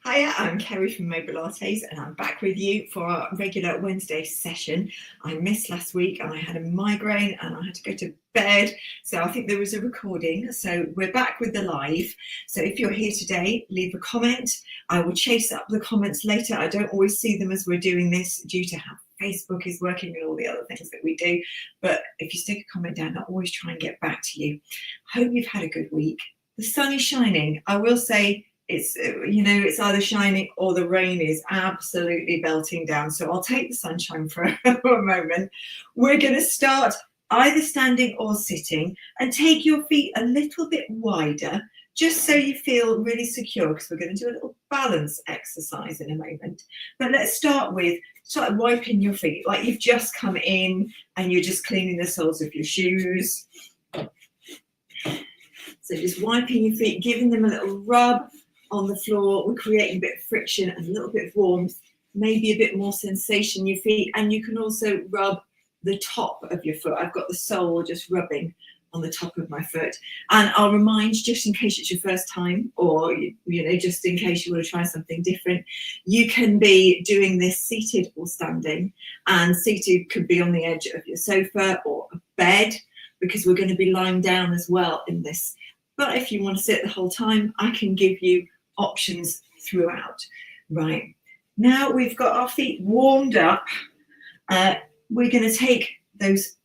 Hiya, I'm Kerry from Mobilates and I'm back with you for our regular Wednesday session. I missed last week and I had a migraine and I had to go to bed, so I think there was a recording. So we're back with the live. So if you're here today, leave a comment. I will chase up the comments later. I don't always see them as we're doing this due to how Facebook is working and all the other things that we do. But if you stick a comment down, I'll always try and get back to you. Hope you've had a good week. The sun is shining. I will say, it's either shining or the rain is absolutely belting down, so I'll take the sunshine for a moment. We're going to start either standing or sitting, and take your feet a little bit wider just so you feel really secure, because we're going to do a little balance exercise in a moment. But let's start with wiping your feet like you've just come in and you're just cleaning the soles of your shoes. So just wiping your feet, giving them a little rub on the floor. We're creating a bit of friction and a little bit of warmth, maybe a bit more sensation in your feet. And you can also rub the top of your foot. I've got the sole just rubbing on the top of my foot. And I'll remind, just in case it's your first time, or just in case you want to try something different, you can be doing this seated or standing. And seated could be on the edge of your sofa or a bed, because we're going to be lying down as well in this. But if you want to sit the whole time, I can give you options throughout. Right, now we've got our feet warmed up. We're going to take those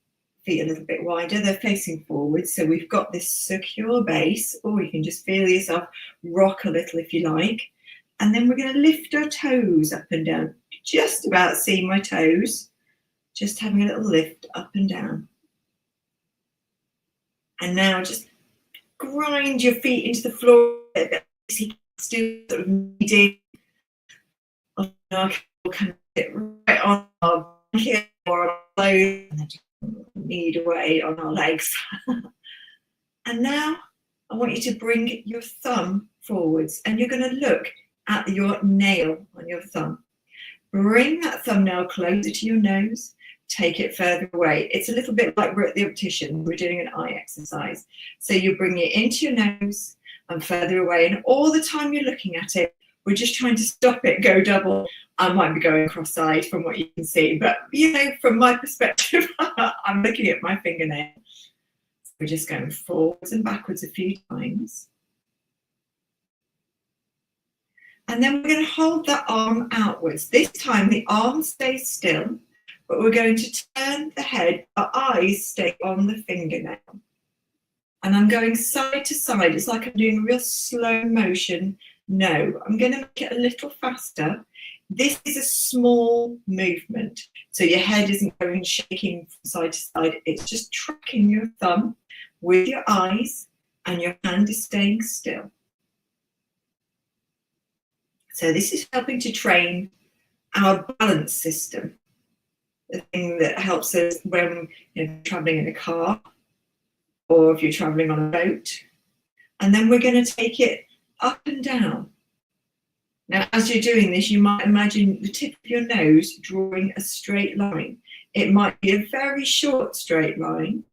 feet a little bit wider. They're facing forward, so we've got this secure base, or you can just feel yourself rock a little if you like. And then we're going to lift our toes up and down. Just about see my toes, just having a little lift up and down. And now just grind your feet into the floor a bit. Still sort of kneading on our can sit right on our blanket or on our clothes, and then just knead away on our legs. And now I want you to bring your thumb forwards, and you're going to look at your nail on your thumb. Bring that thumbnail closer to your nose. Take it further away. It's a little bit like we're at the optician. We're doing an eye exercise. So you bring it into your nose and further away, and all the time you're looking at it, we're just trying to stop it go double. I might be going cross-eyed from what you can see, but from my perspective, I'm looking at my fingernail. So we're just going forwards and backwards a few times. And then we're going to hold that arm outwards. This time the arm stays still, but we're going to turn the head. Our eyes stay on the fingernail. And I'm going side to side. It's like I'm doing a real slow motion. No, I'm going to make it a little faster. This is a small movement. So your head isn't going shaking from side to side. It's just tracking your thumb with your eyes, and your hand is staying still. So this is helping to train our balance system. The thing that helps us when you're traveling in a car, or if you're traveling on a boat. And then we're going to take it up and down. Now, as you're doing this, you might imagine the tip of your nose drawing a straight line. It might be a very short straight line.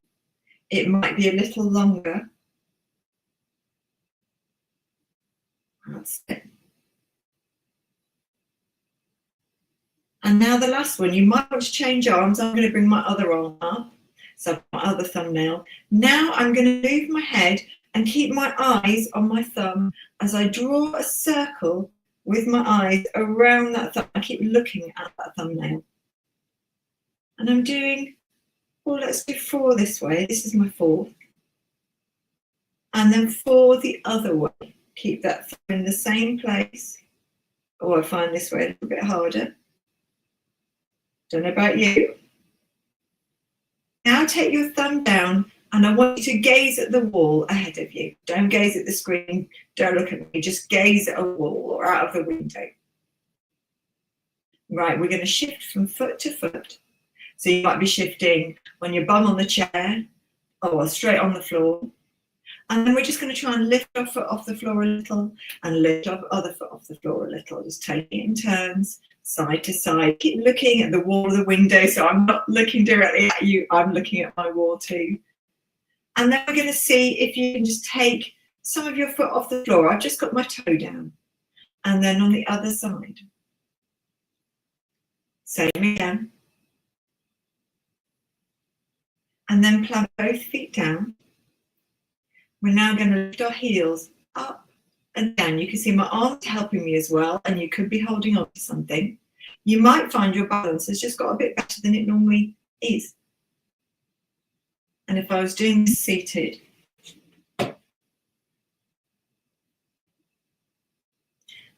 It might be a little longer. That's it. And now the last one, you might want to change arms. I'm going to bring my other arm up. So my other thumbnail. Now I'm going to move my head and keep my eyes on my thumb as I draw a circle with my eyes around that thumb. I keep looking at that thumbnail. And I'm doing, well, let's do 4 this way. This is my 4th. And then 4 the other way. Keep that thumb in the same place. Oh, I find this way a little bit harder. Don't know about you. Now take your thumb down, and I want you to gaze at the wall ahead of you. Don't gaze at the screen. Don't look at me. Just gaze at a wall or out of the window. Right, we're going to shift from foot to foot. So you might be shifting on your bum on the chair or straight on the floor. And then we're just going to try and lift our foot off the floor a little and lift our other foot off the floor a little. Just taking it in turns, side to side. Keep looking at the wall or the window. So I'm not looking directly at you. I'm looking at my wall too. And then we're going to see if you can just take some of your foot off the floor. I've just got my toe down. And then on the other side. Same again. And then plant both feet down. We're now going to lift our heels up and down. You can see my arms helping me as well, and you could be holding on to something. You might find your balance has just got a bit better than it normally is. And if I was doing this seated,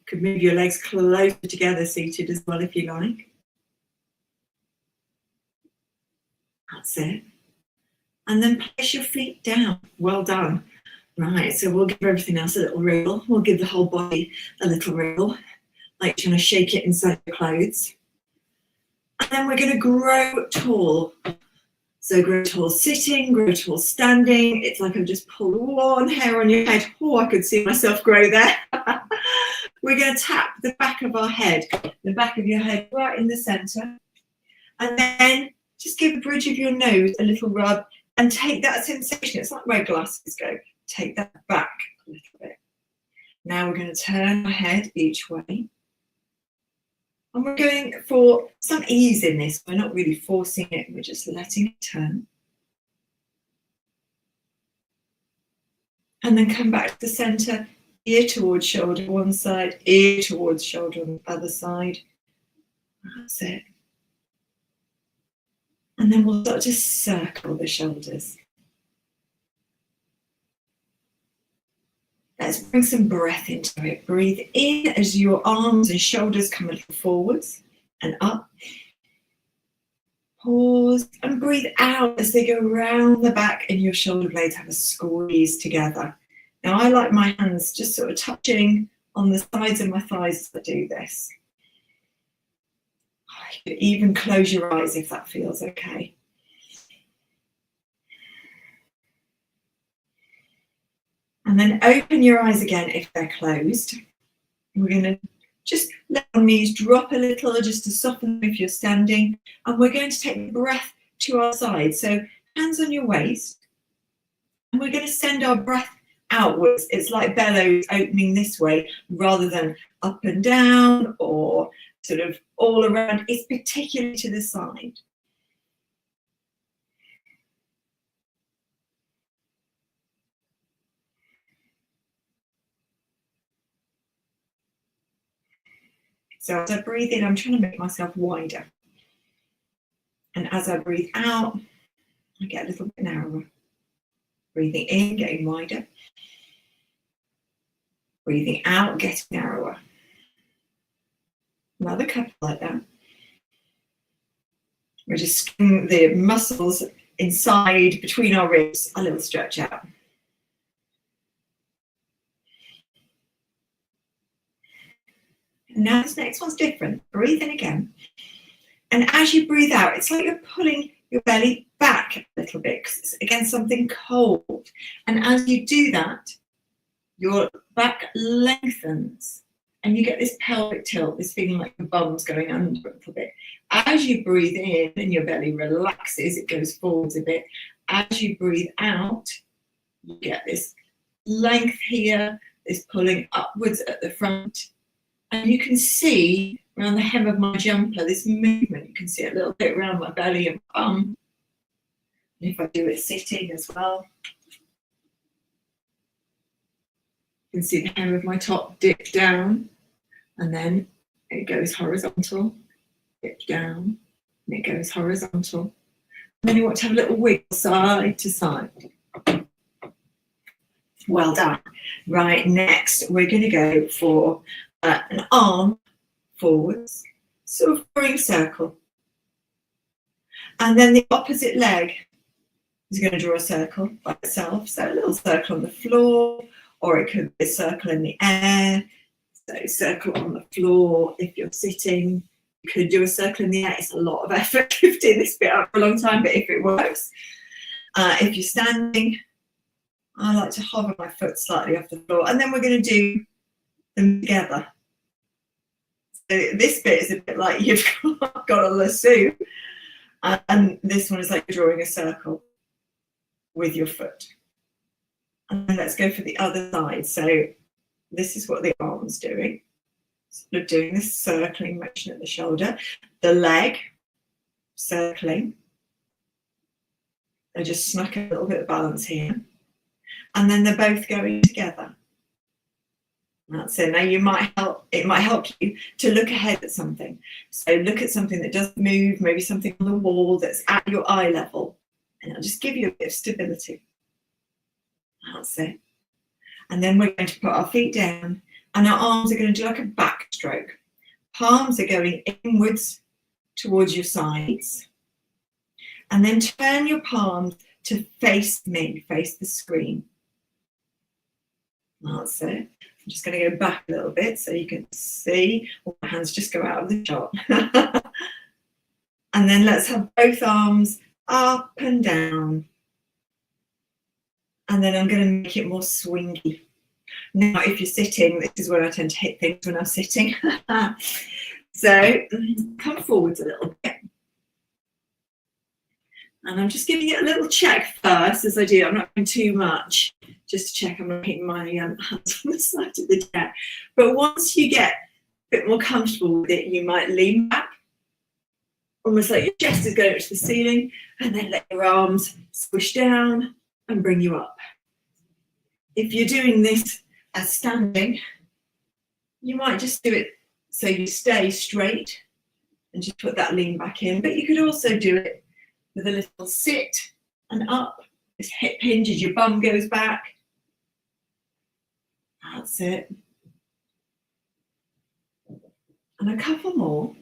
could move your legs closer together seated as well if you like. That's it. And then place your feet down. Well done. Right, so we'll give everything else a little wriggle. We'll give the whole body a little wriggle, like you're going to shake it inside your clothes. And then we're going to grow tall. So grow tall sitting, grow tall standing. It's like I've just pulled one hair on your head. Oh, I could see myself grow there. We're going to tap the back of our head, the back of your head right in the center. And then just give the bridge of your nose a little rub and take that sensation. It's like where glasses go. Take that back a little bit. Now we're going to turn our head each way. And we're going for some ease in this. We're not really forcing it. We're just letting it turn. And then come back to the center. Ear towards shoulder one side, ear towards shoulder on the other side. That's it. And then we'll start to circle the shoulders. Let's bring some breath into it. Breathe in as your arms and shoulders come a little forwards and up. Pause and breathe out as they go around the back and your shoulder blades have a squeeze together. Now I like my hands just sort of touching on the sides of my thighs as I do this. You could even close your eyes if that feels okay. And then open your eyes again if they're closed. We're going to just let our knees drop a little just to soften them if you're standing. And we're going to take the breath to our side. So hands on your waist. And we're going to send our breath outwards. It's like bellows opening this way rather than up and down or sort of all around. It's particularly to the side. So as I breathe in, I'm trying to make myself wider. And as I breathe out, I get a little bit narrower. Breathing in, getting wider. Breathing out, getting narrower. Another couple like that. We're just getting the muscles inside between our ribs, a little stretch out. Now this next one's different. Breathe in again. And as you breathe out, it's like you're pulling your belly back a little bit because it's against something cold. And as you do that, your back lengthens and you get this pelvic tilt, this feeling like your bum's going under a little bit. As you breathe in and your belly relaxes, it goes forwards a bit. As you breathe out, you get this length here, this pulling upwards at the front. And you can see around the hem of my jumper, this movement. You can see a little bit around my belly and bum. And if I do it sitting as well, you can see the hem of my top dip down, and then it goes horizontal, dip down, and it goes horizontal. And then you want to have a little wiggle side to side. Well done. Right, next we're going to go for an arm forwards, sort of drawing a circle. And then the opposite leg is going to draw a circle by itself. So a little circle on the floor, or it could be a circle in the air. So circle on the floor if you're sitting. You could do a circle in the air. It's a lot of effort lifting this bit up for a long time, but if it works. If you're standing, I like to hover my foot slightly off the floor. And then we're going to do them together. So this bit is a bit like you've got a lasso. And this one is like drawing a circle with your foot. And then let's go for the other side. So this is what the arm's doing. Sort of doing this circling motion at the shoulder. The leg, circling. I just snuck a little bit of balance here. And then they're both going together. That's it. Now it might help you to look ahead at something. So look at something that doesn't move, maybe something on the wall that's at your eye level, and it'll just give you a bit of stability. That's it. And then we're going to put our feet down, and our arms are going to do like a backstroke. Palms are going inwards towards your sides, and then turn your palms to face me, face the screen. That's it. I'm just going to go back a little bit so you can see. My hands just go out of the shot. And then let's have both arms up and down. And then I'm going to make it more swingy. Now, if you're sitting, this is where I tend to hit things when I'm sitting. So come forwards a little bit. And I'm just giving it a little check first as I do. I'm not doing too much, just to check I'm not hitting my hands on the side of the chair. But once you get a bit more comfortable with it, you might lean back, almost like your chest is going up to the ceiling, and then let your arms squish down and bring you up. If you're doing this as standing, you might just do it so you stay straight and just put that lean back in. But you could also do it with a little sit and up. This hip hinges, your bum goes back. That's it. And a couple more.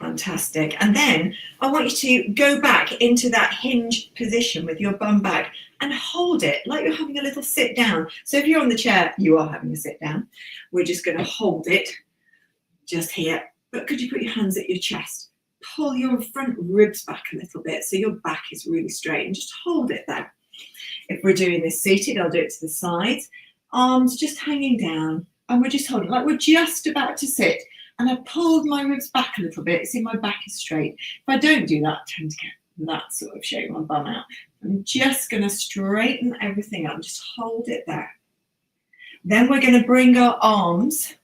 Fantastic. And then I want you to go back into that hinge position with your bum back and hold it like you're having a little sit down. So if you're on the chair, you are having a sit down. We're just going to hold it just here. But could you put your hands at your chest? Pull your front ribs back a little bit so your back is really straight, and just hold it there. If we're doing this seated, I'll do it to the sides. Arms just hanging down, and we're just holding like we're just about to sit. And I pulled my ribs back a little bit. See, my back is straight. If I don't do that, I tend to get that sort of shape, my bum out. I'm just going to straighten everything up. Just hold it there. Then we're going to bring our arms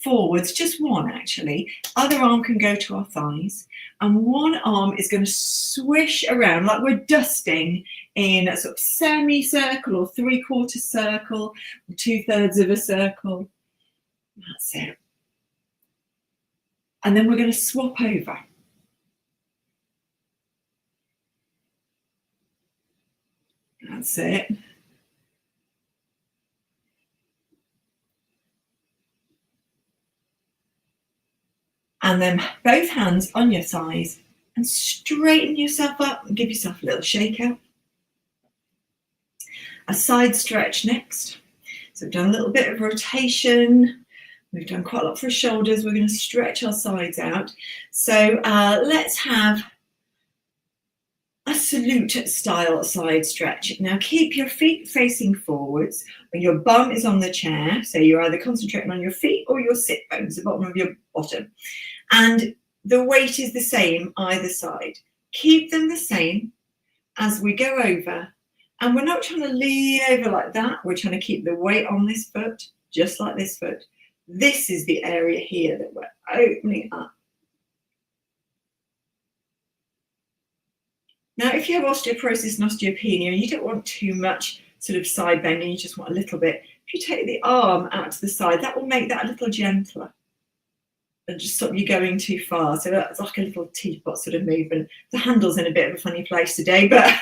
forwards, just one actually. Other arm can go to our thighs. And one arm is going to swish around like we're dusting in a sort of semi-circle or three-quarter circle, or 2/3 of a circle. That's it. And then we're going to swap over. That's it. And then both hands on your thighs and straighten yourself up and give yourself a little shake out. A side stretch next. So we've done a little bit of rotation. We've done quite a lot for shoulders. We're going to stretch our sides out. So let's have a salute style side stretch. Now keep your feet facing forwards. Your bum is on the chair. So you're either concentrating on your feet or your sit bones, the bottom of your bottom. And the weight is the same either side. Keep them the same as we go over. And we're not trying to lean over like that. We're trying to keep the weight on this foot, just like this foot. This is the area here that we're opening up. Now, if you have osteoporosis and osteopenia, you don't want too much sort of side bending, you just want a little bit. If you take the arm out to the side, that will make that a little gentler and just stop you going too far. So that's like a little teapot sort of movement. The handle's in a bit of a funny place today, but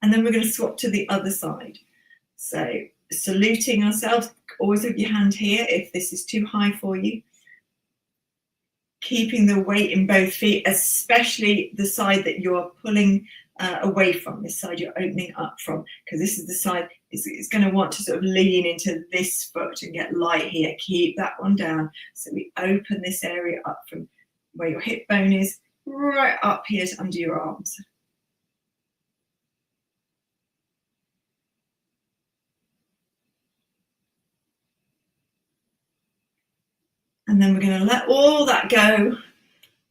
and then we're going to swap to the other side. So saluting ourselves, always with your hand here if this is too high for you. Keeping the weight in both feet, especially the side that you're pulling away from, this side you're opening up from, because this is the side it's going to want to sort of lean into this foot and get light here. Keep that one down. So we open this area up from where your hip bone is, right up here to under your arms. And then we're going to let all that go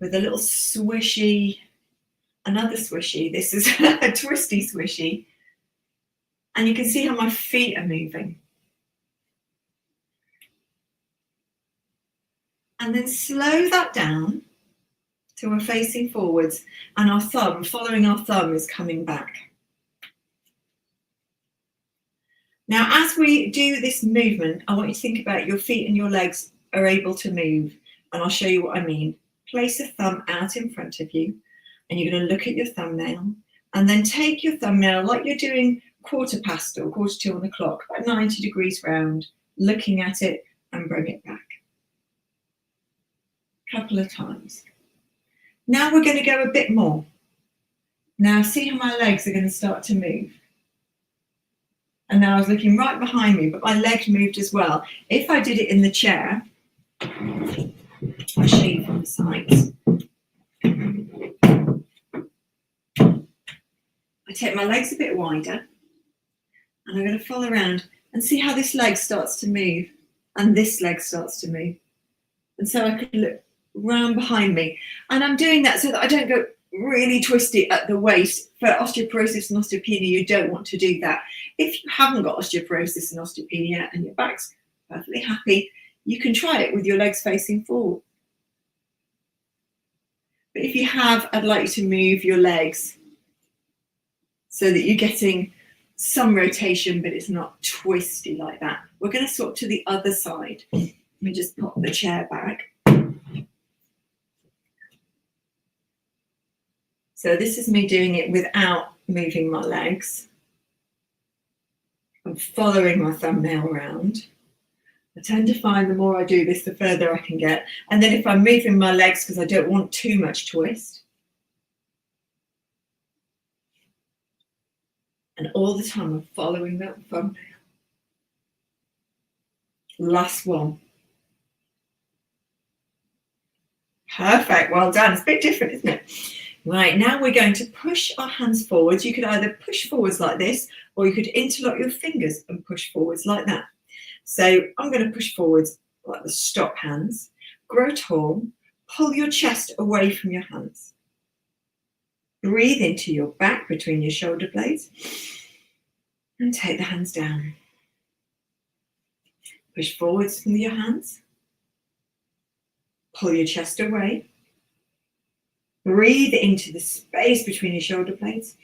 with a little swishy, another swishy. This is a twisty swishy. And you can see how my feet are moving. And then slow that down till we're facing forwards and our thumb, following our thumb, is coming back. Now, as we do this movement, I want you to think about your feet and your legs are able to move. And I'll show you what I mean. Place a thumb out in front of you and you're going to look at your thumbnail and then take your thumbnail like you're doing quarter past or quarter to on the clock, about 90 degrees round, looking at it and bring it back. A couple of times. Now we're going to go a bit more. Now see how my legs are going to start to move. And now I was looking right behind me, but my leg moved as well. If I did it in the chair, I'll show you from the sides. I take my legs a bit wider and I'm going to follow around and see how this leg starts to move and this leg starts to move. And so I can look round behind me. And I'm doing that so that I don't go really twisty at the waist. For osteoporosis and osteopenia, you don't want to do that. If you haven't got osteoporosis and osteopenia and your back's perfectly happy, you can try it with your legs facing forward. But if you have, I'd like you to move your legs so that you're getting some rotation, but it's not twisty like that. We're going to swap to the other side. Let me just pop the chair back. So this is me doing it without moving my legs. I'm following my thumbnail around. I tend to find the more I do this, the further I can get. And then if I'm moving my legs because I don't want too much twist. And all the time I'm following that thumbnail. Last one. Perfect, well done. It's a bit different, isn't it? Right, now we're going to push our hands forwards. You could either push forwards like this, or you could interlock your fingers and push forwards like that. So I'm going to push forwards like the stop hands. Grow tall, pull your chest away from your hands. Breathe into your back between your shoulder blades and take the hands down. Push forwards with your hands. Pull your chest away. Breathe into the space between your shoulder blades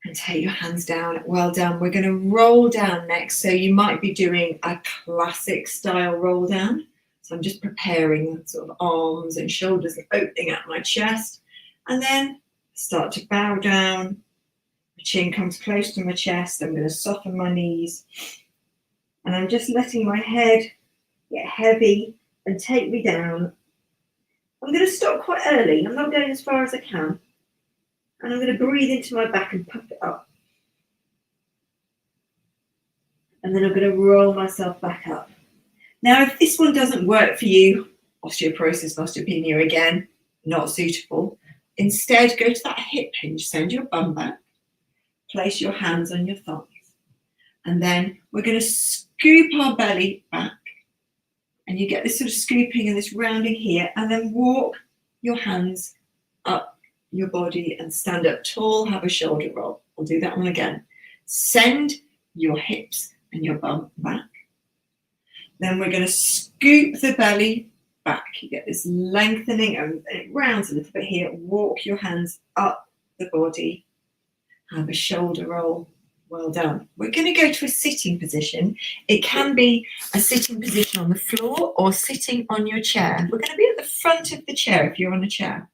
and take your hands down. Well done. We're going to roll down next. So you might be doing a classic style roll down. So I'm just preparing sort of arms and shoulders and opening up my chest. And then start to bow down. The chin comes close to my chest. I'm going to soften my knees. And I'm just letting my head get heavy and take me down. I'm going to stop quite early. I'm not going as far as I can. And I'm going to breathe into my back and puff it up. And then I'm going to roll myself back up. Now, if this one doesn't work for you, osteoporosis and osteopenia again, not suitable. Instead, go to that hip hinge, send your bum back, place your hands on your thighs. And then we're going to scoop our belly back. And you get this sort of scooping and this rounding here, and then walk your hands up your body and stand up tall, have a shoulder roll. I'll do that one again. Send your hips and your bum back. Then we're going to scoop the belly back. You get this lengthening and it rounds a little bit here. Walk your hands up the body, have a shoulder roll. Well done. We're going to go to a sitting position. It can be a sitting position on the floor or sitting on your chair. We're going to be at the front of the chair if you're on a chair.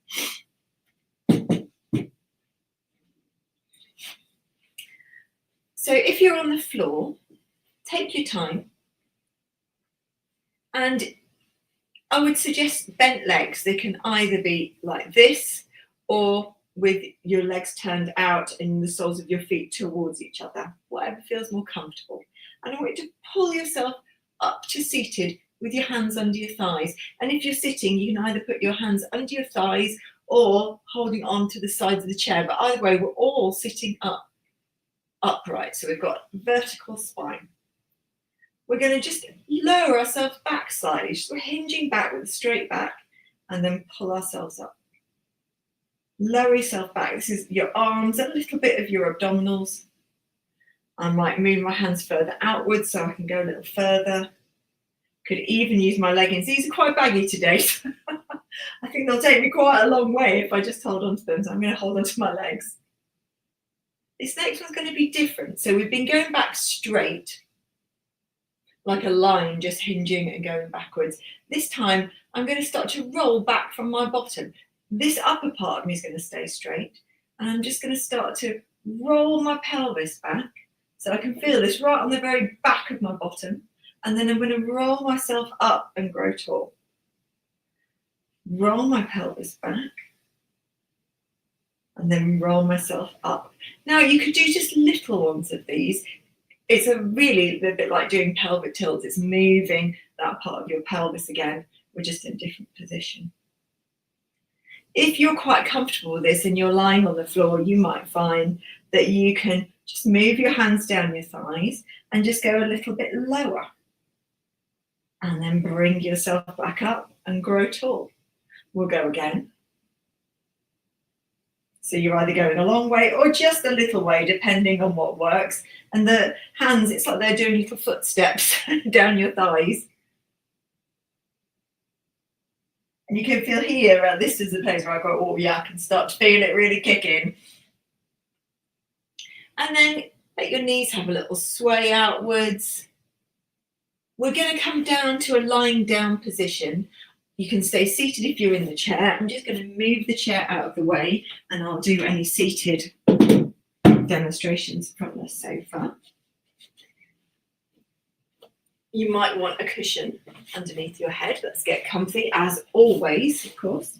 So if you're on the floor, take your time. And I would suggest bent legs. They can either be like this or with your legs turned out and the soles of your feet towards each other, whatever feels more comfortable. And I want you to pull yourself up to seated with your hands under your thighs. And if you're sitting, you can either put your hands under your thighs or holding on to the sides of the chair. But either way, we're all sitting up, upright. So we've got vertical spine. We're going to just lower ourselves back slightly. So we're hinging back with a straight back and then pull ourselves up. Lower yourself back. This is your arms, a little bit of your abdominals. I might move my hands further outwards so I can go a little further. Could even use my leggings. These are quite baggy today. So I think they'll take me quite a long way if I just hold on to them. So I'm going to hold on to my legs. This next one's going to be different. So we've been going back straight, like a line, just hinging and going backwards. This time, I'm going to start to roll back from my bottom. This upper part of me is going to stay straight. And I'm just going to start to roll my pelvis back. So I can feel this right on the very back of my bottom. And then I'm going to roll myself up and grow tall. Roll my pelvis back. And then roll myself up. Now you could do just little ones of these. It's a bit like doing pelvic tilts. It's moving that part of your pelvis again. We're just in a different position. If you're quite comfortable with this and you're lying on the floor, you might find that you can just move your hands down your thighs and just go a little bit lower. And then bring yourself back up and grow tall. We'll go again. So you're either going a long way or just a little way, depending on what works. And the hands, it's like they're doing little footsteps down your thighs. And you can feel here, this is the place where I go, oh yeah, I can start to feel it really kicking. And then let your knees have a little sway outwards. We're going to come down to a lying down position. You can stay seated if you're in the chair. I'm just going to move the chair out of the way and I'll do any seated demonstrations from the sofa. You might want a cushion underneath your head. Let's get comfy, as always, of course.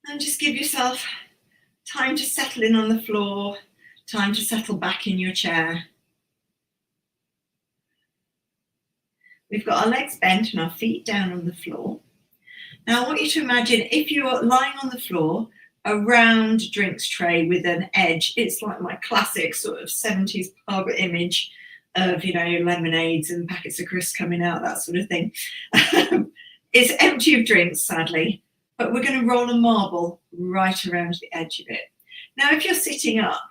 And just give yourself time to settle in on the floor, time to settle back in your chair. We've got our legs bent and our feet down on the floor. Now I want you to imagine if you're lying on the floor, a round drinks tray with an edge. It's like my classic sort of 70s pub image of, lemonades and packets of crisps coming out, that sort of thing. It's empty of drinks, sadly. But we're going to roll a marble right around the edge of it. Now, if you're sitting up,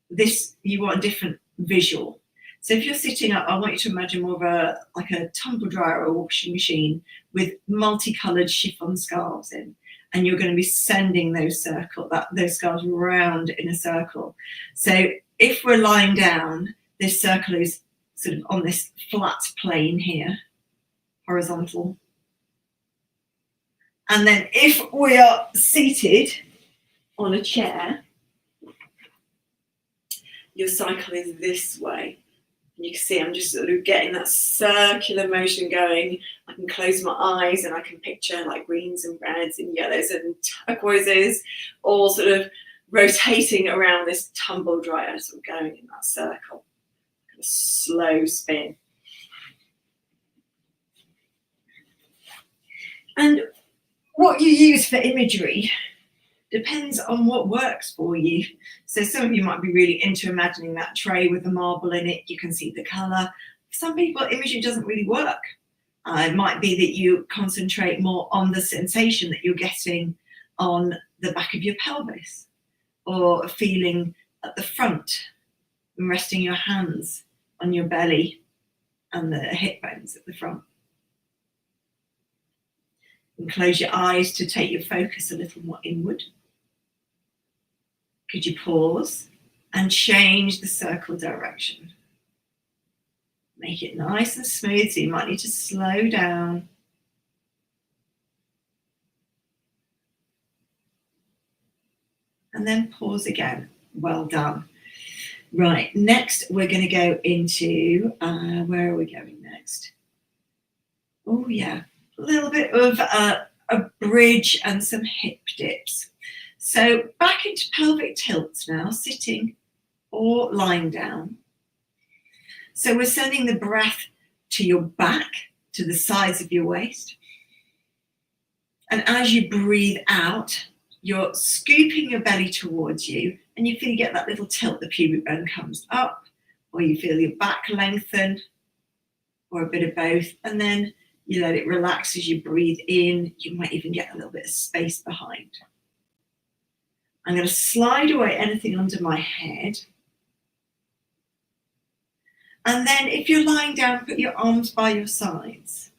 you want a different visual. So if you're sitting up, I want you to imagine more of like a tumble dryer or a washing machine with multicolored chiffon scarves in, and you're going to be sending those scarves around in a circle. So if we're lying down, this circle is sort of on this flat plane here, horizontal. And then if we are seated on a chair, your cycle is this way. And you can see I'm just sort of getting that circular motion going. I can close my eyes and I can picture like greens and reds and yellows and turquoises all sort of rotating around this tumble dryer, sort of going in that circle. A slow spin. And what you use for imagery depends on what works for you. So some of you might be really into imagining that tray with the marble in it. You can see the colour. For some people, imagery doesn't really work. It might be that you concentrate more on the sensation that you're getting on the back of your pelvis, or feeling at the front and resting your hands on your belly and the hip bones at the front. And close your eyes to take your focus a little more inward. Could you pause and change the circle direction? Make it nice and smooth, so you might need to slow down. And then pause again. Well done. Right, next we're going to go into, where are we going next? Oh yeah. A little bit of a bridge and some hip dips. So back into pelvic tilts now, sitting or lying down. So we're sending the breath to your back, to the sides of your waist. And as you breathe out, you're scooping your belly towards you, and you feel you get that little tilt, the pubic bone comes up, or you feel your back lengthen. or a bit of both. And then you let it relax as you breathe in. You might even get a little bit of space behind. I'm going to slide away anything under my head. And then if you're lying down, put your arms by your sides.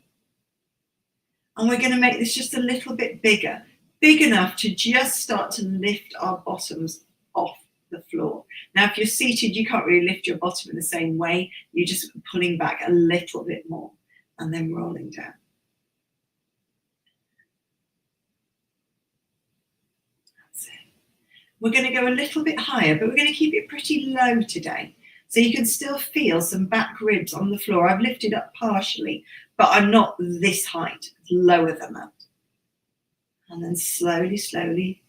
And we're going to make this just a little bit bigger, big enough to just start to lift our bottoms off the floor. Now, if you're seated, you can't really lift your bottom in the same way. You're just pulling back a little bit more and then rolling down. That's it. We're going to go a little bit higher, but we're going to keep it pretty low today. So you can still feel some back ribs on the floor. I've lifted up partially, but I'm not this height, it's lower than that. And then slowly, slowly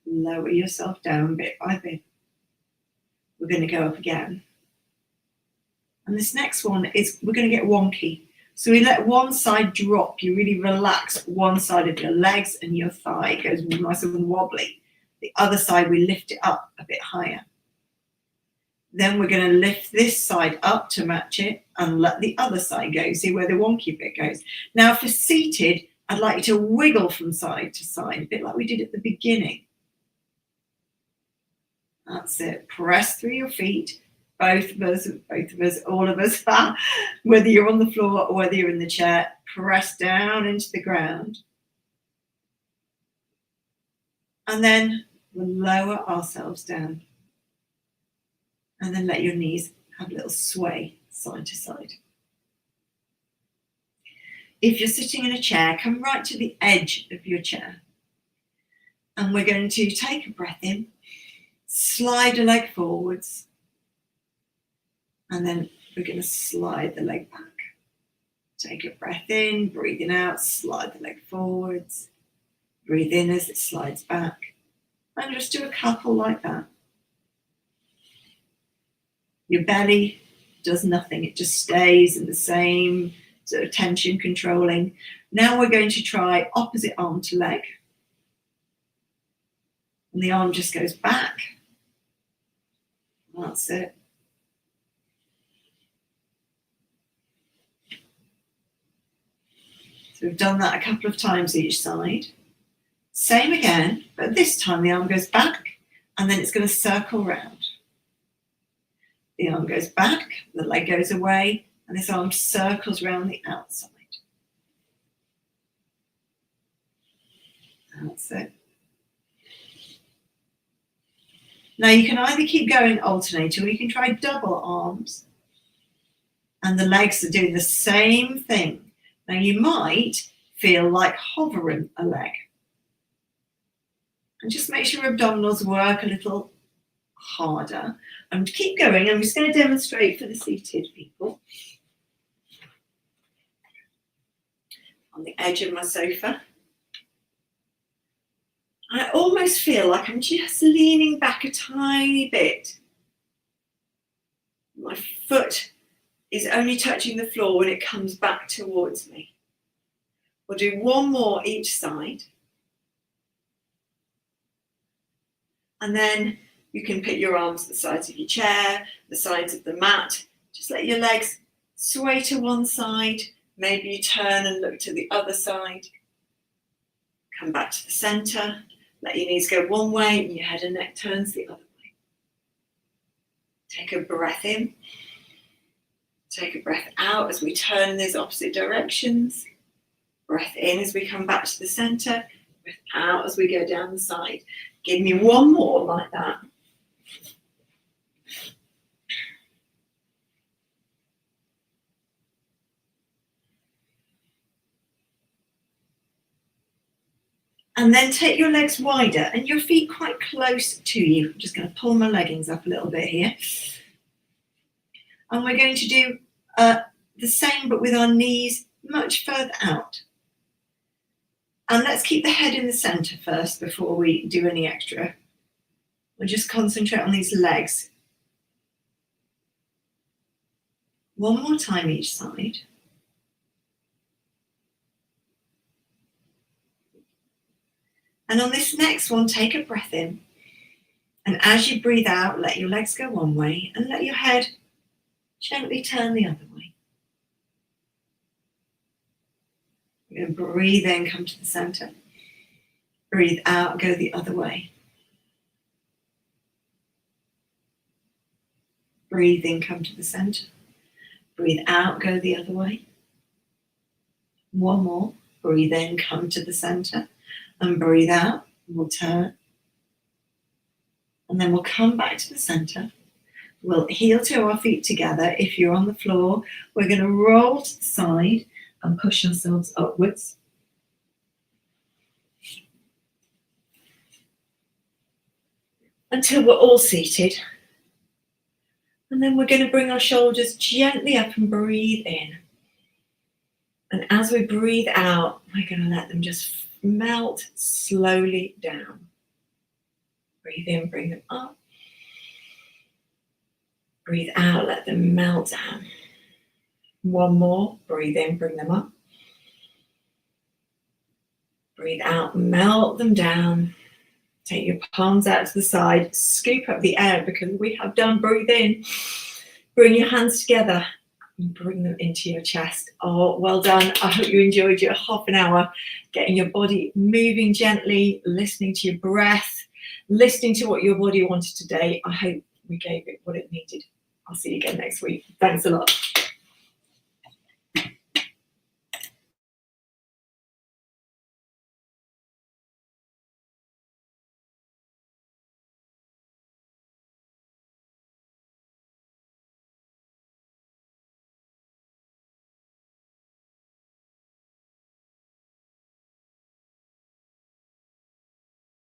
lower yourself down bit by bit. We're going to go up again. And this next one is, we're going to get wonky. So we let one side drop. You really relax one side of your legs and your thigh. It goes nice and wobbly. The other side, we lift it up a bit higher. Then we're going to lift this side up to match it and let the other side go. See where the wonky bit goes. Now for seated, I'd like you to wiggle from side to side, a bit like we did at the beginning. That's it. Press through your feet. Both of us, all of us, whether you're on the floor or whether you're in the chair, press down into the ground. And then we'll lower ourselves down. And then let your knees have a little sway side to side. If you're sitting in a chair, come right to the edge of your chair. And we're going to take a breath in, slide a leg forwards, and then we're going to slide the leg back. Take a breath in, breathing out, slide the leg forwards, breathe in as it slides back, and just do a couple like that. Your belly does nothing, it just stays in the same sort of tension controlling. Now we're going to try opposite arm to leg. And the arm just goes back. That's it. So we've done that a couple of times each side. Same again, but this time the arm goes back and then it's going to circle round. The arm goes back, the leg goes away, and this arm circles around the outside. That's it. Now you can either keep going alternating or you can try double arms. And the legs are doing the same thing. Now you might feel like hovering a leg. And just make sure your abdominals work a little harder. And keep going. I'm just going to demonstrate for the seated people. On the edge of my sofa. I almost feel like I'm just leaning back a tiny bit. My foot is only touching the floor when it comes back towards me. We'll do one more each side. And then you can put your arms to the sides of your chair, the sides of the mat. Just let your legs sway to one side. Maybe you turn and look to the other side. Come back to the center. Let your knees go one way and your head and neck turns the other way. Take a breath in. Take a breath out as we turn in these opposite directions. Breath in as we come back to the center. Breath out as we go down the side. Give me one more like that. And then take your legs wider and your feet quite close to you. I'm just going to pull my leggings up a little bit here. And we're going to do the same, but with our knees much further out. And let's keep the head in the center first before we do any extra. We'll just concentrate on these legs. One more time each side. And on this next one, take a breath in. And as you breathe out, let your legs go one way and let your head gently turn the other way. We're going to breathe in, come to the center. Breathe out, go the other way. Breathe in, come to the center. Breathe out, go the other way. One more. Breathe in, come to the center. And breathe out. We'll turn. And then we'll come back to the center. We'll heel to our feet together. If you're on the floor, we're going to roll to the side and push ourselves upwards. Until we're all seated. And then we're going to bring our shoulders gently up and breathe in. And as we breathe out, we're going to let them just melt slowly down. Breathe in, bring them up. Breathe out, let them melt down. One more. Breathe in, bring them up. Breathe out, melt them down. Take your palms out to the side, scoop up the air because we have done. Breathe in, bring your hands together and bring them into your chest. Oh, well done. I hope you enjoyed your half an hour, getting your body moving gently, listening to your breath, listening to what your body wanted today. I hope we gave it what it needed. I'll see you again next week. Thanks a lot.